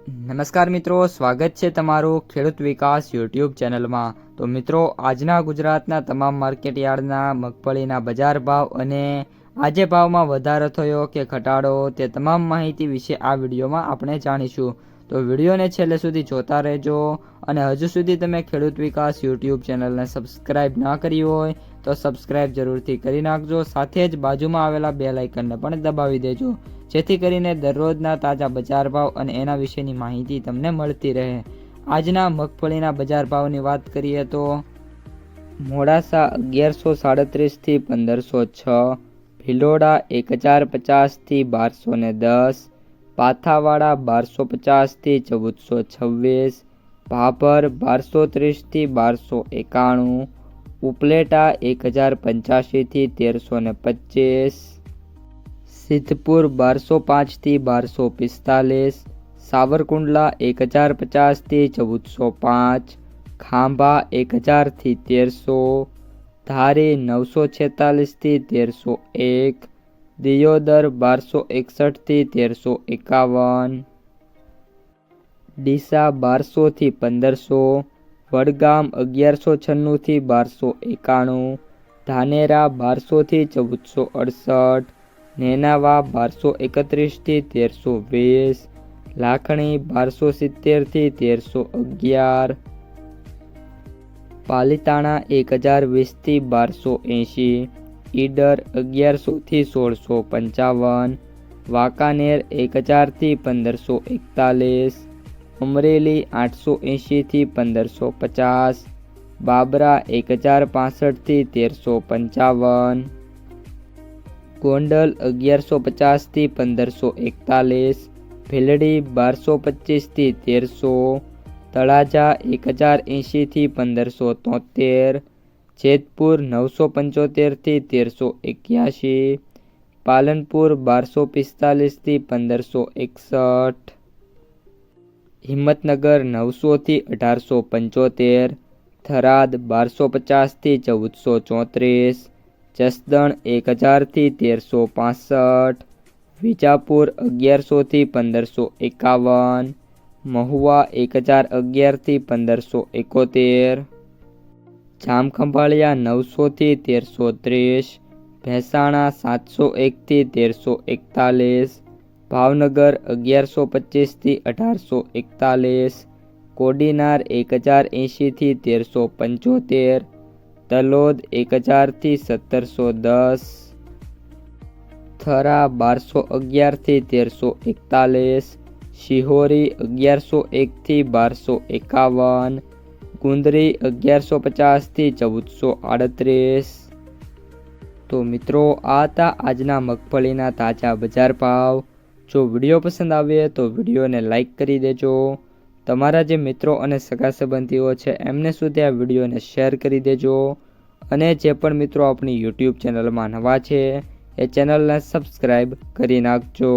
નમસ્કાર મિત્રો, સ્વાગત છે તમારું ખેડૂત વિકાસ યુટ્યુબ ચેનલમાં। તો મિત્રો, આજના ગુજરાતના તમામ માર્કેટયાર્ડના મગફળીના બજાર ભાવ અને આજે ભાવમાં વધારો થયો કે ઘટાડો તે તમામ માહિતી વિશે આ વિડીયોમાં આપણે જાણીશું। તો વિડીયોને છેલ્લે સુધી જોતા રહેજો અને હજુ સુધી તમે ખેડૂત વિકાસ યુટ્યુબ ચેનલને સબસ્ક્રાઇબ ના કરી હોય તો સબસ્ક્રાઇબ જરૂરથી કરી નાખજો, સાથે જ બાજુમાં આવેલા બેલ આઇકનને પણ દબાવી દેજો, જેથી કરીને દરરોજના તાજા બજાર ભાવ અને એના વિશેની માહિતી તમને મળતી રહે। આજના મગફળીના બજાર ભાવની વાત કરીએ તો મોડાસા 1137 થી 1506, ભિલોડા 1050 થી 1210, પાથાવાડા 1250 થી 1426, ભાભર 1230 થી 1291, ઉપલેટા 1085 થી 1325, સિદ્ધપુર 1205 થી 1245, સાવરકુંડલા 1050 થી 1405, ખાંભા 1000 થી 1300, ધારી 946 થી 1301, દિયોદર 1261 થી 1351, ડીસા 1200 થી 1500, વડગામ 1196 થી 1291, ધાનેરા 1200 થી 1468, નેનાવા 1231 થી 1320, લાખણી 1270 થી 1311, પાલીતાણા 1020 થી 1280, ઈડર 1100 થી 1655, વાંકાનેર 1000 થી 1541, અમરેલી 880 થી 1550, બાબરા 1065 થી 1355, ગોંડલ 1150 થી 1541, ભીલડી 1225 થી 1300, તળાજા 1080 થી 1573, જેતપુર 975 થી 1381, પાલનપુર 1245 થી 1561, હિંમતનગર 900 થી 1875, થરાદ 1250 થી 1434, જસદણ 1000 થી 1365, વિજાપુર 1100 થી 1551, મહુવા 1011 થી 1571, જામખંભાળિયા 900 થી 1330, મહેસાણા 701 થી 1341, ભાવનગર 1125 થી 1841, કોડીનાર 1080 થી 1375, તલોદ 1000 થી 1710, થરા 1211 થી 1341, શિહોરી 1101 થી 1251, ગુંદરી 1150 થી 1438। તો મિત્રો, આ હતા આજના મગફળીના તાજા બજાર ભાવ। જો વિડીયો પસંદ આવે તો વિડીયોને લાઈક કરી દેજો, તમારા જે મિત્રો અને સગા સંબંધીઓ છે એમને સુધી આ વિડીયોને શેર કરી દેજો, અને જે પણ મિત્રો આપણી યુટ્યુબ ચેનલમાં નવા છે એ ચેનલને સબસ્ક્રાઈબ કરી નાખજો।